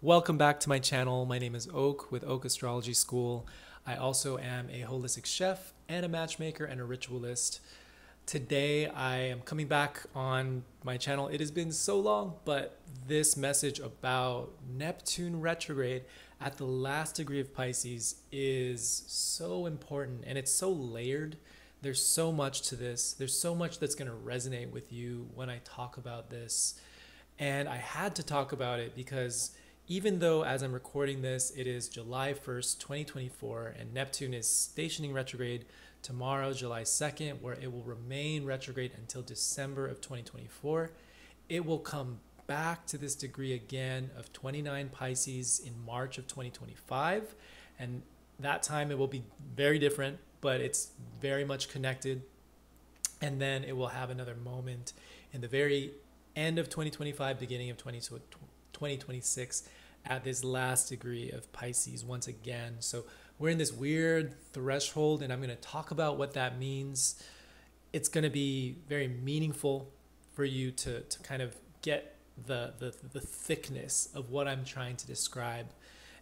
Welcome back to my channel. My name is Oak with Oak Astrology School. I also am a holistic chef and a matchmaker and a ritualist. Today I am coming back on my channel. It has been so long, but this message about Neptune retrograde at the last degree of Pisces is so important, and it's so layered. There's so much to this. There's so much that's going to resonate with you when I talk about this. And I had to talk about it because even though as I'm recording this, it is July 1st, 2024, and Neptune is stationing retrograde tomorrow, July 2nd, where it will remain retrograde until December of 2024. It will come back to this degree again of 29 Pisces in March of 2025. And that time it will be very different, but it's very much connected. And then it will have another moment in the very end of 2025, beginning of 2026 at this last degree of Pisces once again. So we're in this weird threshold, and I'm going to talk about what that means. It's going to be very meaningful for you to kind of get the thickness of what I'm trying to describe.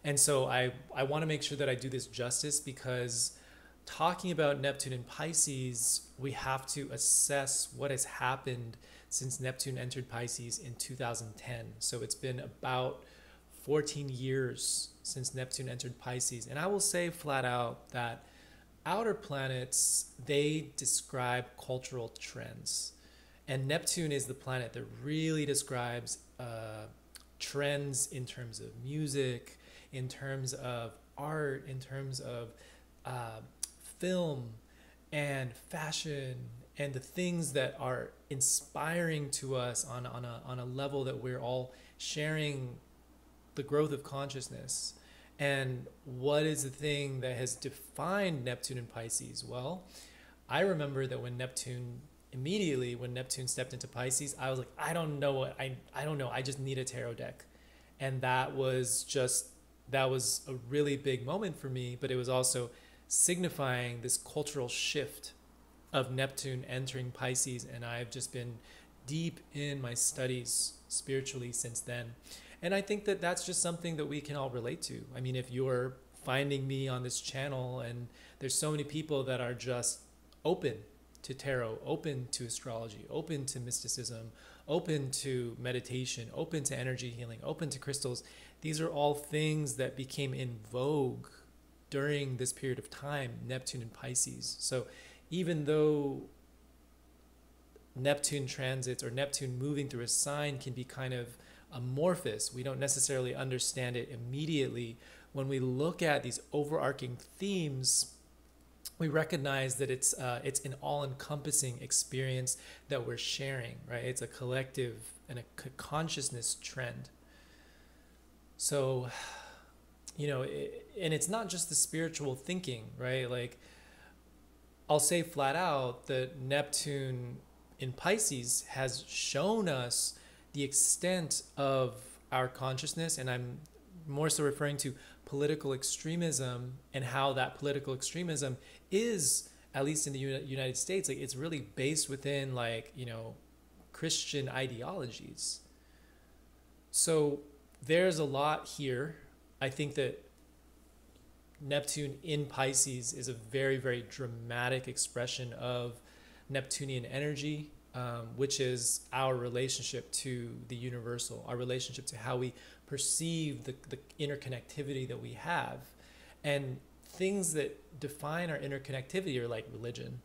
And so I want to make sure that I do this justice, because talking about Neptune in Pisces, we have to assess what has happened since Neptune entered Pisces in 2010. So it's been about 14 years since Neptune entered Pisces. And I will say flat out that outer planets, they describe cultural trends. And Neptune is the planet that really describes trends in terms of music, in terms of art, in terms of film and fashion, and the things that are inspiring to us on a level that we're all sharing the growth of consciousness. And what is the thing that has defined Neptune in Pisces? Well, I remember that when Neptune stepped into Pisces, I was like, I don't know, I just need a tarot deck. And that was a really big moment for me, but it was also signifying this cultural shift of Neptune entering Pisces. And I've just been deep in my studies spiritually since then. And I think that that's just something that we can all relate to. I mean, if you're finding me on this channel, and there's so many people that are just open to tarot, open to astrology, open to mysticism, open to meditation, open to energy healing, open to crystals. These are all things that became in vogue during this period of time, Neptune and Pisces. So even though Neptune transits or Neptune moving through a sign can be kind of amorphous, we don't necessarily understand it immediately. When we look at these overarching themes, we recognize that it's an all-encompassing experience that we're sharing, right? It's a collective and a consciousness trend. So, and it's not just the spiritual thinking, right? Like, I'll say flat out that Neptune in Pisces has shown us the extent of our consciousness, and I'm more so referring to political extremism, and how that political extremism is, at least in the United States, like, it's really based within, like, Christian ideologies. So there's a lot here. I think that Neptune in Pisces is a very, very dramatic expression of Neptunian energy, which is our relationship to the universal, our relationship to how we perceive the interconnectivity that we have. And things that define our interconnectivity are like religion.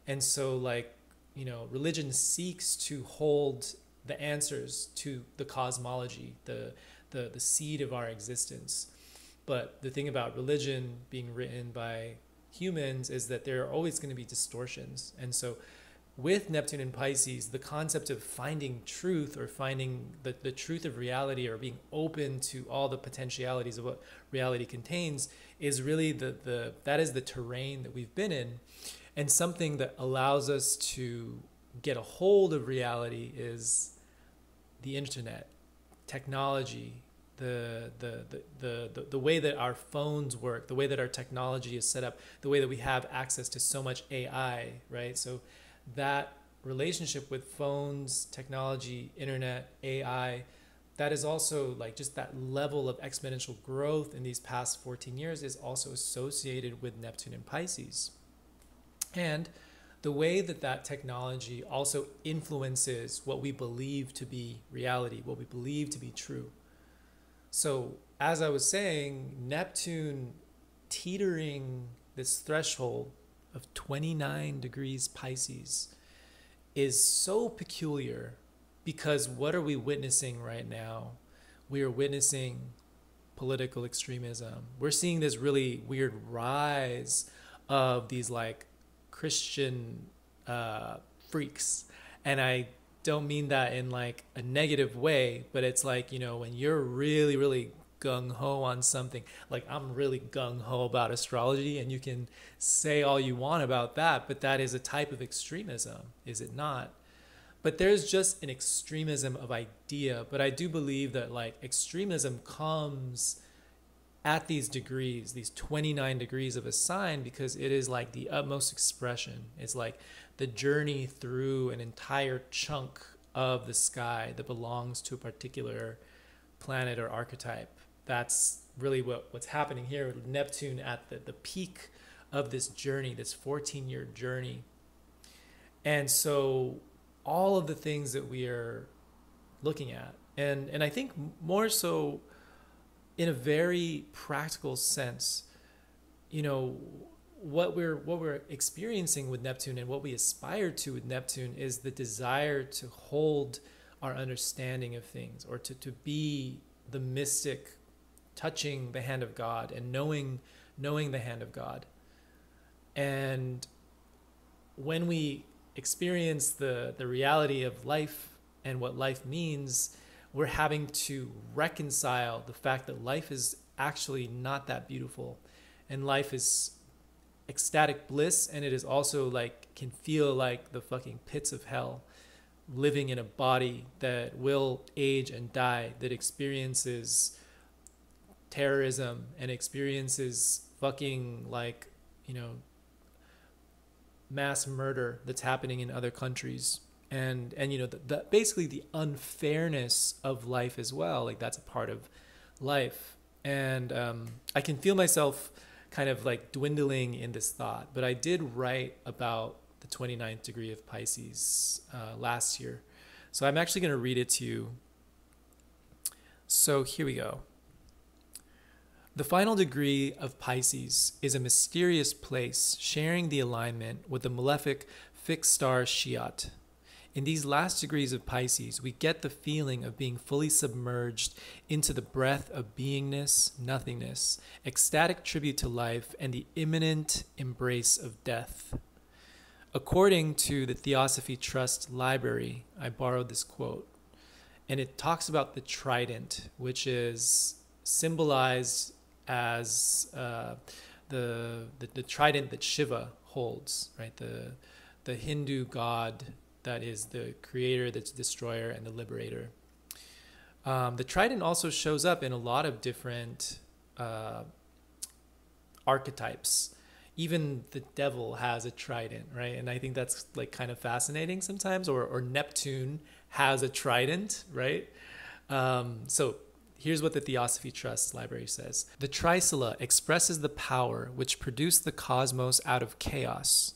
And so, like, religion seeks to hold the answers to the cosmology, the seed of our existence. But the thing about religion being written by humans is that there are always going to be distortions. And so with Neptune in Pisces, the concept of finding truth, or finding the truth of reality, or being open to all the potentialities of what reality contains, is really that is the terrain that we've been in. And something that allows us to get a hold of reality is the internet, technology, the way that our phones work, the way that our technology is set up, the way that we have access to so much AI, right? So that relationship with phones, technology, internet, AI, that is also like just that level of exponential growth in these past 14 years is also associated with Neptune and Pisces. And the way that that technology also influences what we believe to be reality, what we believe to be true. So, as I was saying, Neptune teetering this threshold of 29 degrees Pisces is so peculiar because what are we witnessing right now? We are witnessing political extremism. We're seeing this really weird rise of these like Christian freaks. And I don't mean that in like a negative way, but it's like, you know, when you're really, really gung-ho on something, like I'm really gung-ho about astrology, and you can say all you want about that, but that is a type of extremism, is it not? But there's just an extremism of idea. But I do believe that like extremism comes at these degrees, these 29 degrees of a sign, because it is like the utmost expression. It's like the journey through an entire chunk of the sky that belongs to a particular planet or archetype. That's really what's happening here with Neptune at the peak of this journey, this 14-year journey. And so all of the things that we are looking at, and I think more so in a very practical sense, you know, what we're experiencing with Neptune and what we aspire to with Neptune is the desire to hold our understanding of things, or to be the mystic touching the hand of God and knowing the hand of God. And when we experience the reality of life and what life means, we're having to reconcile the fact that life is actually not that beautiful, and life is ecstatic bliss, and it is also like can feel like the fucking pits of hell, living in a body that will age and die, that experiences terrorism and experiences fucking like, you know, mass murder that's happening in other countries. And you know, the basically the unfairness of life as well, like that's a part of life. And I can feel myself kind of like dwindling in this thought, but I did write about the 29th degree of Pisces last year, so I'm actually going to read it to you. So here we go. The final degree of Pisces is a mysterious place sharing the alignment with the malefic fixed star Shiat. In these last degrees of Pisces, we get the feeling of being fully submerged into the breath of beingness, nothingness, ecstatic tribute to life, and the imminent embrace of death. According to the Theosophy Trust Library, I borrowed this quote, and it talks about the trident, which is symbolized as the trident that Shiva holds, right? The Hindu god that is the creator, that's destroyer, and the liberator. The trident also shows up in a lot of different archetypes. Even the devil has a trident, right? And I think that's like kind of fascinating sometimes. Or Neptune has a trident, right? So here's what the Theosophy Trust Library says. The Trisula expresses the power which produced the cosmos out of chaos,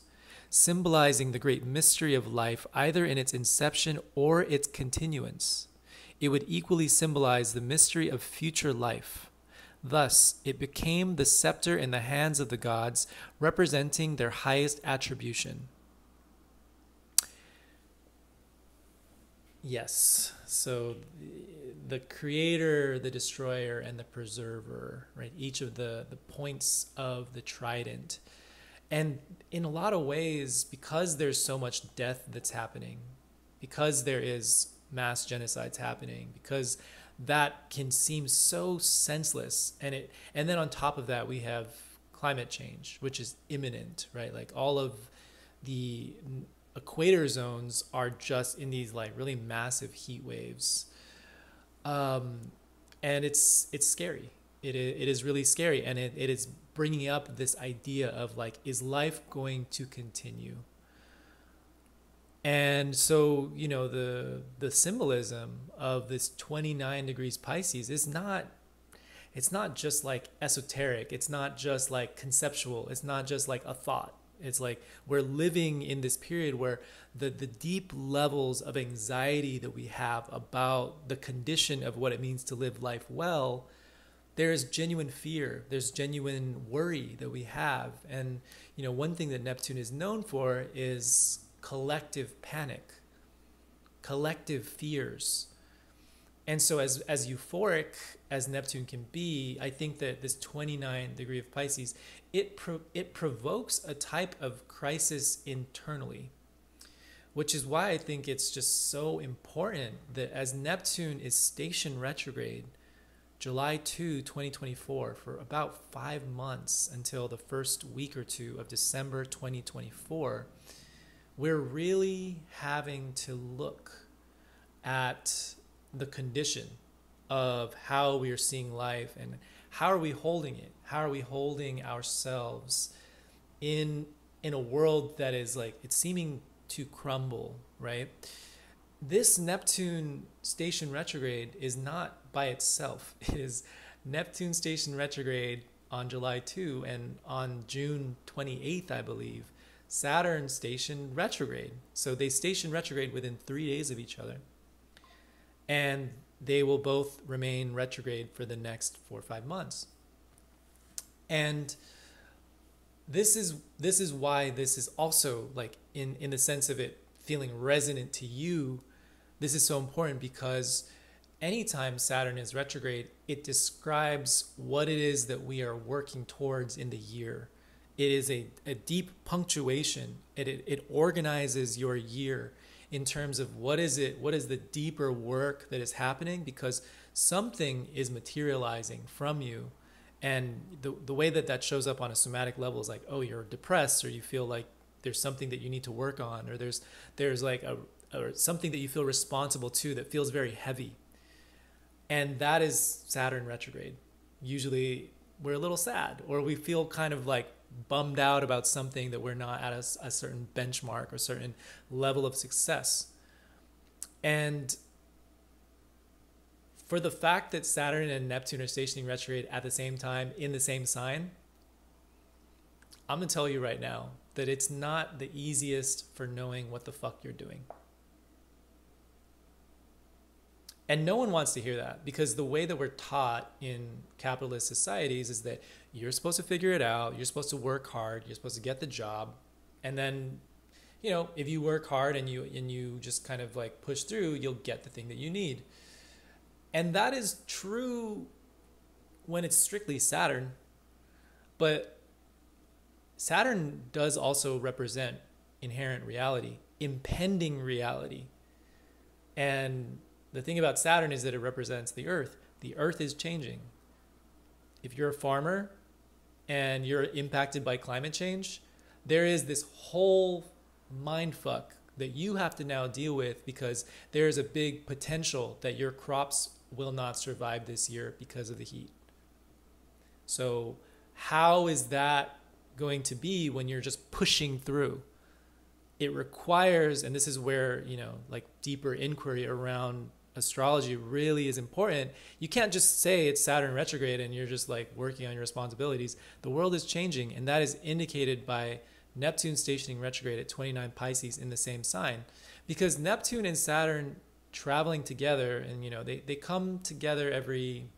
symbolizing the great mystery of life either in its inception or its continuance. It would equally symbolize the mystery of future life. Thus, it became the scepter in the hands of the gods, representing their highest attribution. Yes, so the creator, the destroyer, and the preserver, right? Each of the points of the trident. And in a lot of ways, because there's so much death that's happening, because there is mass genocides happening, because that can seem so senseless, and then on top of that we have climate change, which is imminent, right? Like all of the equator zones are just in these like really massive heat waves, and it's scary. It is really scary, and it is bringing up this idea of like, is life going to continue? And so, the symbolism of this 29 degrees Pisces is not, it's not just like esoteric, it's not just like conceptual, it's not just like a thought. It's like we're living in this period where the deep levels of anxiety that we have about the condition of what it means to live life well, there's genuine fear, there's genuine worry that we have. And one thing that Neptune is known for is collective panic, collective fears. And so as euphoric as Neptune can be, I think that this 29 degree of Pisces, it provokes a type of crisis internally, which is why I think it's just so important that as Neptune is station retrograde, July 2, 2024, for about 5 months until the first week or two of December 2024, we're really having to look at the condition of how we are seeing life and how are we holding it? How are we holding ourselves in a world that is like, it's seeming to crumble, right? This Neptune station retrograde is not by itself. It is Neptune station retrograde on July 2, and on June 28th, I believe, Saturn station retrograde. So they station retrograde within 3 days of each other. And they will both remain retrograde for the next 4 or 5 months. And this is why this is also, like, in the sense of it feeling resonant to you, this is so important, because anytime Saturn is retrograde, it describes what it is that we are working towards in the year. It is a deep punctuation. It organizes your year in terms of what is the deeper work that is happening, because something is materializing from you. And the way that shows up on a somatic level is like, oh, you're depressed, or you feel like there's something that you need to work on, or there's like or something that you feel responsible to that feels very heavy. And that is Saturn retrograde. Usually we're a little sad, or we feel kind of like bummed out about something, that we're not at a certain benchmark or certain level of success. And for the fact that Saturn and Neptune are stationing retrograde at the same time in the same sign, I'm going to tell you right now that it's not the easiest for knowing what the fuck you're doing. And no one wants to hear that, because the way that we're taught in capitalist societies is that you're supposed to figure it out, you're supposed to work hard, you're supposed to get the job, and then, if you work hard and you just kind of like push through, you'll get the thing that you need. And that is true when it's strictly Saturn, but Saturn does also represent inherent reality, impending reality. And the thing about Saturn is that it represents the Earth. The Earth is changing. If you're a farmer and you're impacted by climate change, there is this whole mindfuck that you have to now deal with, because there is a big potential that your crops will not survive this year because of the heat. So how is that going to be when you're just pushing through? It requires, and this is where, like deeper inquiry around astrology really is important. You can't just say it's Saturn retrograde and you're just like working on your responsibilities. The world is changing, and that is indicated by Neptune stationing retrograde at 29 Pisces in the same sign, because Neptune and Saturn traveling together, and they come together every,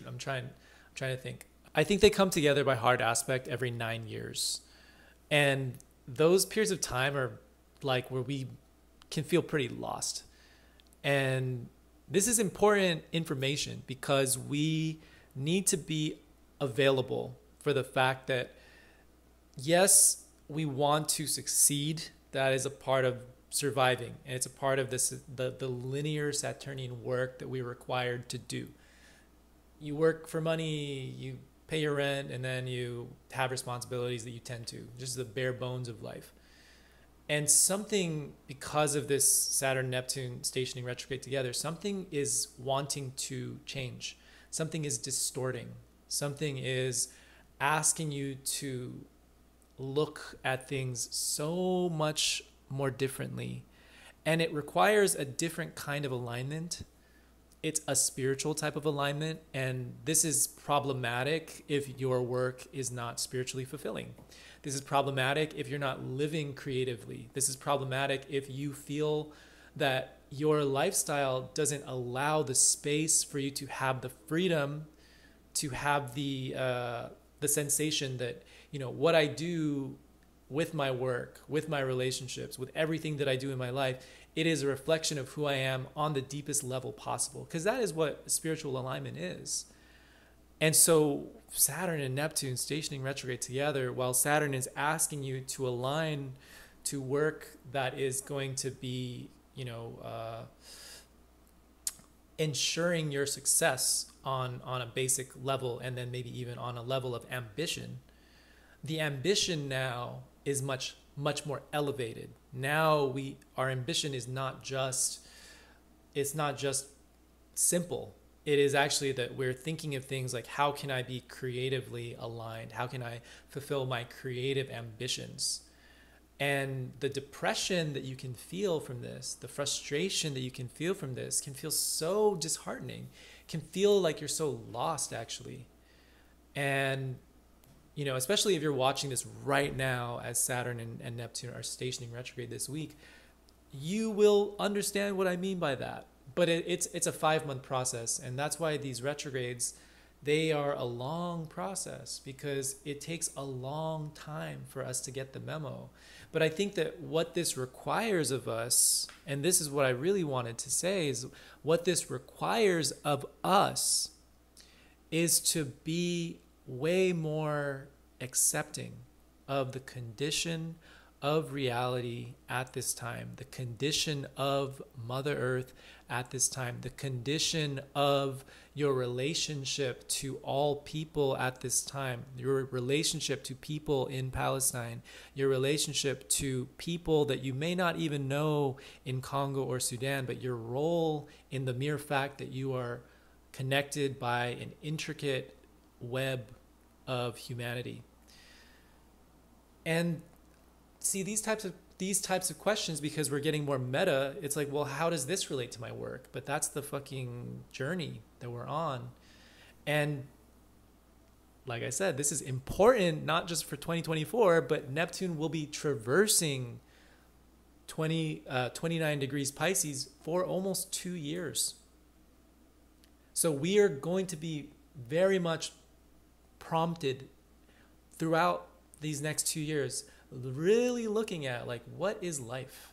I'm trying to think. I think they come together by hard aspect every 9 years. And those periods of time are like where we can feel pretty lost. And this is important information, because we need to be available for the fact that, yes, we want to succeed. That is a part of surviving, and it's a part of this the linear Saturnian work that we're required to do. You work for money, you pay your rent, and then you have responsibilities that you tend to, just the bare bones of life. And something, because of this Saturn Neptune stationing retrograde together, something is wanting to change. Something is distorting. Something is asking you to look at things so much more differently. And it requires a different kind of alignment. It's a spiritual type of alignment. And this is problematic if your work is not spiritually fulfilling. This is problematic if you're not living creatively. This is problematic if you feel that your lifestyle doesn't allow the space for you to have the freedom, to have the sensation that, you know, what I do with my work, with my relationships, with everything that I do in my life, it is a reflection of who I am on the deepest level possible. Because that is what spiritual alignment is. And so Saturn and Neptune stationing retrograde together, while Saturn is asking you to align to work that is going to be, you know, ensuring your success on a basic level, and then maybe even on a level of ambition. The ambition now is much more elevated. Now our ambition is not just simple. It is actually that we're thinking of things like, how can I be creatively aligned? How can I fulfill my creative ambitions? And the depression that you can feel from this, the frustration that you can feel from this, can feel so disheartening, can feel like you're so lost, actually. And, you know, especially if you're watching this right now as Saturn and Neptune are stationing retrograde this week, you will understand what I mean by that. But it's a 5-month process. And that's why these retrogrades, they are a long process, because it takes a long time for us to get the memo. But I think that what this requires of us, and this is what I really wanted to say, is what this requires of us is to be way more accepting of the condition of reality at this time, the condition of Mother Earth at this time, the condition of your relationship to all people at this time, your relationship to people in Palestine, your relationship to people that you may not even know in Congo or Sudan, but your role in the mere fact that you are connected by an intricate web of humanity. And see, these types of questions, because we're getting more meta, it's like, well, how does this relate to my work? But that's the fucking journey that we're on. And like I said, this is important not just for 2024, but Neptune will be traversing 29 degrees Pisces for almost 2 years. So we are going to be very much prompted throughout these next 2 years, really looking at, like, what is life?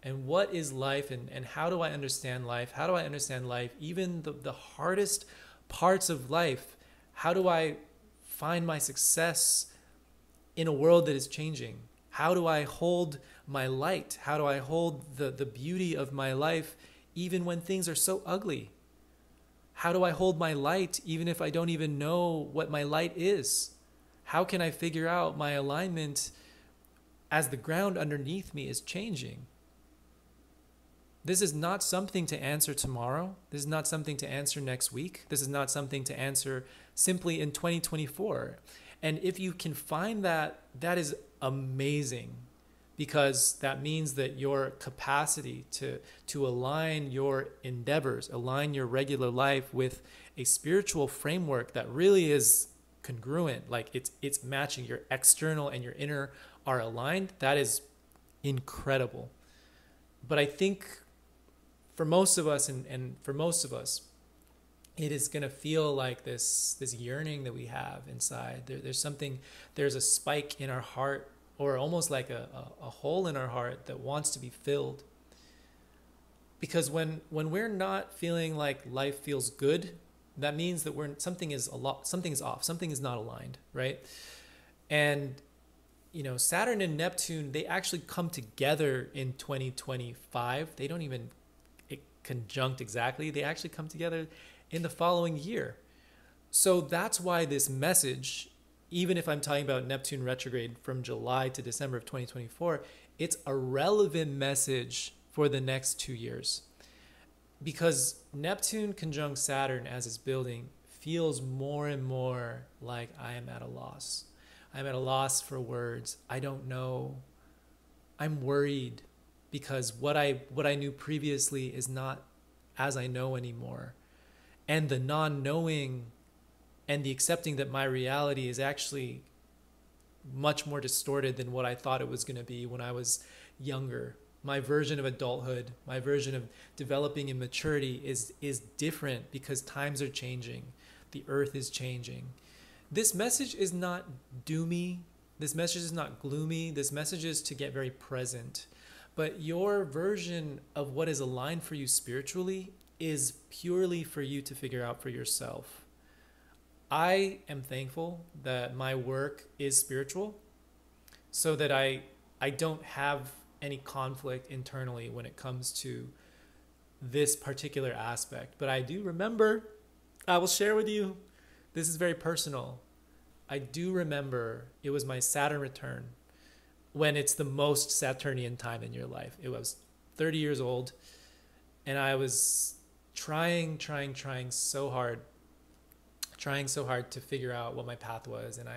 And what is life, and how do I understand life? How do I understand life? Even the hardest parts of life. How do I find my success in a world that is changing? How do I hold my light? How do I hold the beauty of my life even when things are so ugly? How do I hold my light even if I don't even know what my light is? How can I figure out my alignment as the ground underneath me is changing? This is not something to answer tomorrow. This is not something to answer next week. This is not something to answer simply in 2024. And if you can find that, that is amazing, because that means that your capacity to align your endeavors, align your regular life with a spiritual framework that really is congruent, like it's matching, your external and your inner are aligned, that is incredible. But I think for most of us, and for most of us, it is going to feel like this yearning that we have inside. There's a spike in our heart, or almost like a hole in our heart that wants to be filled. Because when we're not feeling like life feels good, that means that something is off, something is not aligned, right? And you know, Saturn and Neptune, they actually come together in 2025. They don't even conjunct exactly. They actually come together in the following year. So that's why this message, even if I'm talking about Neptune retrograde from July to December of 2024, it's a relevant message for the next 2 years. Because Neptune conjunct Saturn as it's building feels more and more like I am at a loss. I'm at a loss for words. I don't know I'm worried because what I knew previously is not as I know anymore. And the non-knowing and the accepting that my reality is actually much more distorted than what I thought it was going to be when I was younger. My version of adulthood, my version of developing in maturity is different because times are changing. The earth is changing. This message is not doomy. This message is not gloomy. This message is to get very present. But your version of what is aligned for you spiritually is purely for you to figure out for yourself. I am thankful that my work is spiritual so that I don't have any conflict internally when it comes to this particular aspect. But I do remember, I will share with you, this is very personal. I do remember it was my Saturn return when it's the most Saturnian time in your life. It was 30 years old and I was trying so hard to figure out what my path was. And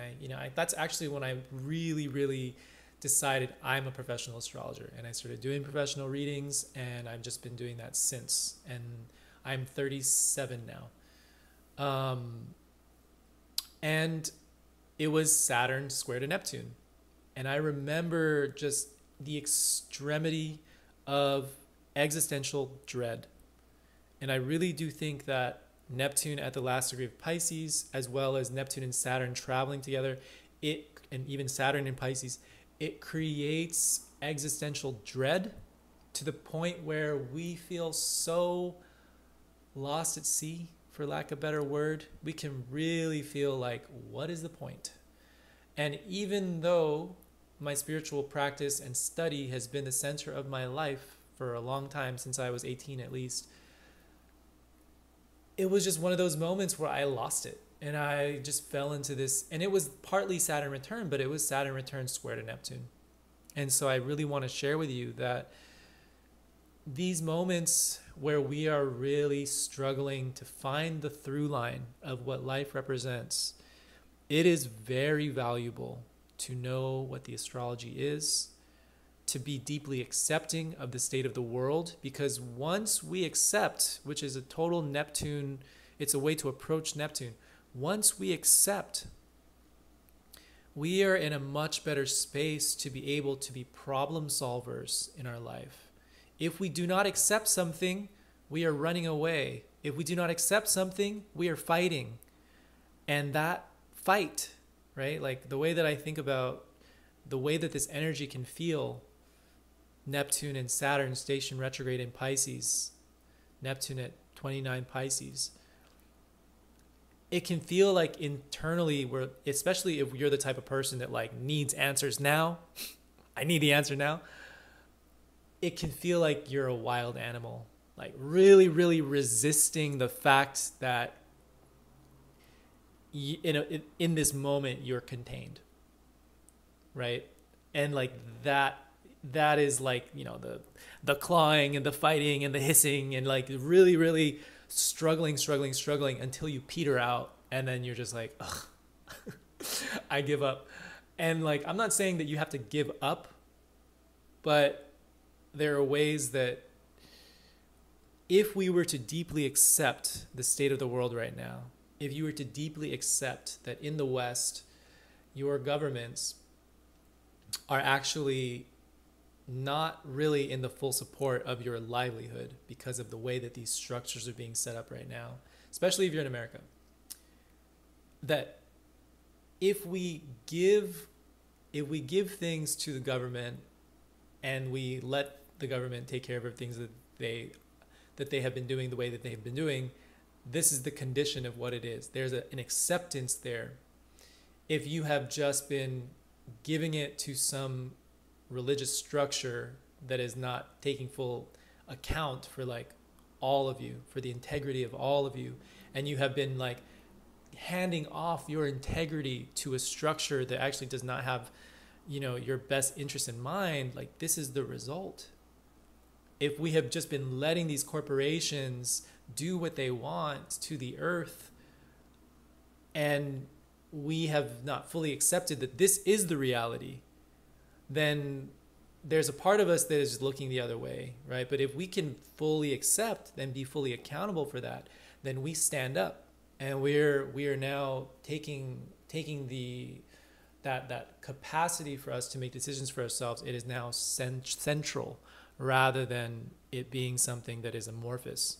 that's actually when I really decided I'm a professional astrologer, and I started doing professional readings, and I've just been doing that since. And I'm 37 now. And it was Saturn square to Neptune. And I remember just the extremity of existential dread. And I really do think that Neptune at the last degree of Pisces, as well as Neptune and Saturn traveling together, and even Saturn in Pisces, it creates existential dread to the point where we feel so lost at sea, for lack of a better word. We can really feel like, what is the point? And even though my spiritual practice and study has been the center of my life for a long time, since I was 18 at least, it was just one of those moments where I lost it. And I just fell into this, and it was partly Saturn return, but it was Saturn return square to Neptune. And so I really want to share with you that these moments where we are really struggling to find the through line of what life represents, it is very valuable to know what the astrology is, to be deeply accepting of the state of the world, because once we accept, which is a total Neptune, it's a way to approach Neptune. Once we accept, we are in a much better space to be able to be problem solvers in our life. If we do not accept something, we are running away. If we do not accept something, we are fighting. And that fight, right? Like the way that I think about the way that this energy can feel, Neptune and Saturn station retrograde in Pisces, Neptune at 29 Pisces, it can feel like internally, especially if you're the type of person that like needs answers now, I need the answer now, it can feel like you're a wild animal, like really resisting the fact that in this moment you're contained, right? And like that is like, the clawing and the fighting and the hissing and like really struggling until you peter out, and then you're just like, ugh, I give up. And like, I'm not saying that you have to give up, but there are ways that if we were to deeply accept the state of the world right now, if you were to deeply accept that in the West, your governments are actually not really in the full support of your livelihood because of the way that these structures are being set up right now, especially if you're in America, that if we give things to the government and we let the government take care of things that they have been doing the way that they have been doing, this is the condition of what it is. There's an acceptance there. If you have just been giving it to some religious structure that is not taking full account for like all of you, for the integrity of all of you, and you have been like handing off your integrity to a structure that actually does not have, your best interest in mind, like this is the result. If we have just been letting these corporations do what they want to the earth, and we have not fully accepted that this is the reality, then there's a part of us that is looking the other way, right? But if we can fully accept and be fully accountable for that, then we stand up, and we are now taking that capacity for us to make decisions for ourselves. It is now central rather than it being something that is amorphous.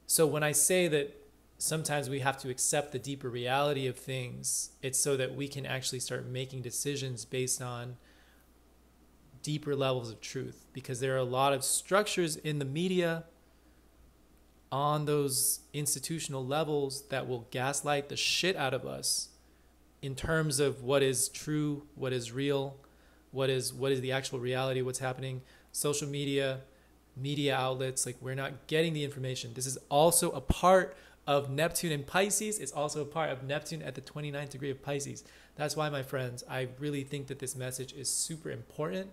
So when I say that sometimes we have to accept the deeper reality of things, it's so that we can actually start making decisions based on deeper levels of truth, because there are a lot of structures in the media on those institutional levels that will gaslight the shit out of us in terms of what is true, what is real, what is the actual reality, what's happening. Social media outlets, like, we're not getting the information. This is also a part of Neptune in Pisces. It's also a part of Neptune at the 29th degree of Pisces. That's why, my friends, I really think that this message is super important.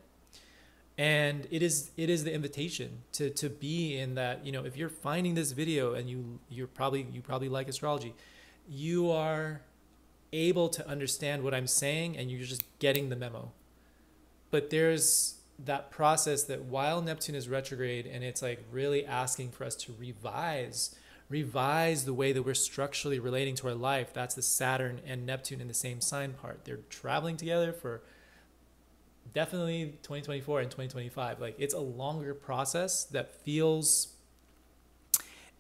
And it is the invitation to be in that, if you're finding this video and you probably like astrology, you are able to understand what I'm saying and you're just getting the memo. But there's that process that while Neptune is retrograde, and it's like really asking for us to revise the way that we're structurally relating to our life. That's the Saturn and Neptune in the same sign part. They're traveling together for definitely 2024 and 2025. Like, it's a longer process that feels,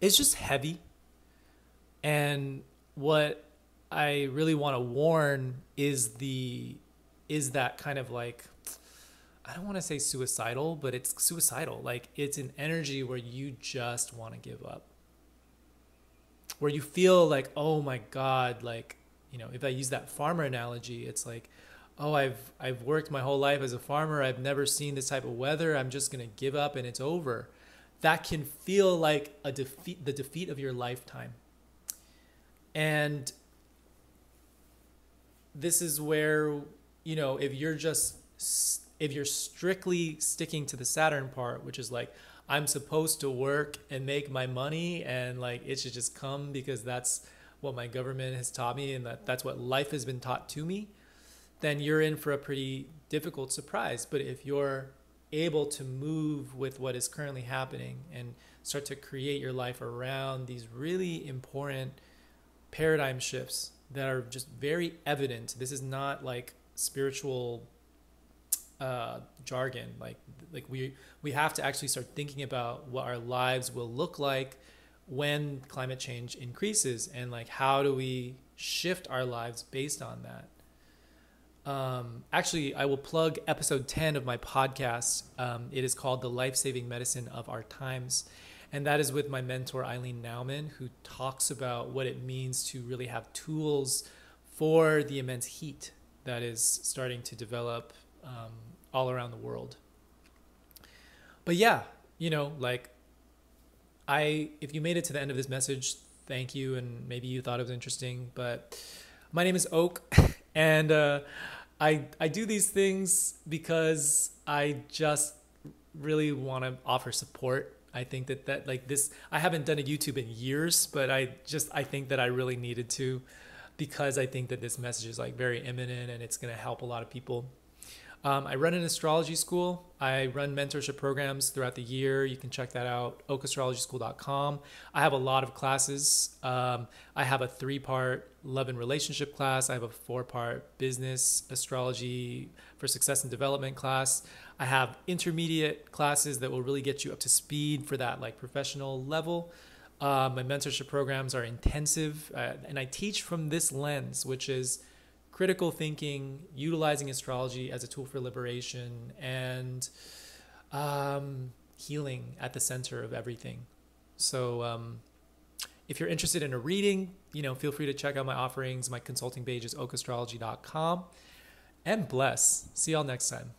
it's just heavy. And what I really want to warn is that kind of, like, I don't want to say suicidal, but it's suicidal. Like, it's an energy where you just want to give up, where you feel like, oh my God, like, if I use that farmer analogy, it's like, oh, I've worked my whole life as a farmer. I've never seen this type of weather. I'm just going to give up and it's over. That can feel like the defeat of your lifetime. And this is where, if you're strictly sticking to the Saturn part, which is like, I'm supposed to work and make my money, and like, it should just come because that's what my government has taught me, and that's what life has been taught to me, then you're in for a pretty difficult surprise. But if you're able to move with what is currently happening and start to create your life around these really important paradigm shifts that are just very evident, this is not like spiritual jargon. Like we have to actually start thinking about what our lives will look like when climate change increases, and like, how do we shift our lives based on that. Actually, I will plug episode 10 of my podcast. It is called The Life-Saving Medicine of Our Times. And that is with my mentor, Eileen Nauman, who talks about what it means to really have tools for the immense heat that is starting to develop all around the world. But yeah, like, if you made it to the end of this message, thank you. And maybe you thought it was interesting, but my name is Oak. And I do these things because I just really want to offer support. I think that like this, I haven't done a YouTube in years, but I think that I really needed to, because I think that this message is like very imminent and it's going to help a lot of people. I run an astrology school. I run mentorship programs throughout the year. You can check that out, okastrologyschool.com. I have a lot of classes. I have a 3-part love and relationship class. I have a 4-part business astrology for success and development class. I have intermediate classes that will really get you up to speed for that like professional level. My mentorship programs are intensive, and I teach from this lens, which is critical thinking, utilizing astrology as a tool for liberation, and healing at the center of everything. So if you're interested in a reading, feel free to check out my offerings. My consulting page is okastrology.com. And bless. See y'all next time.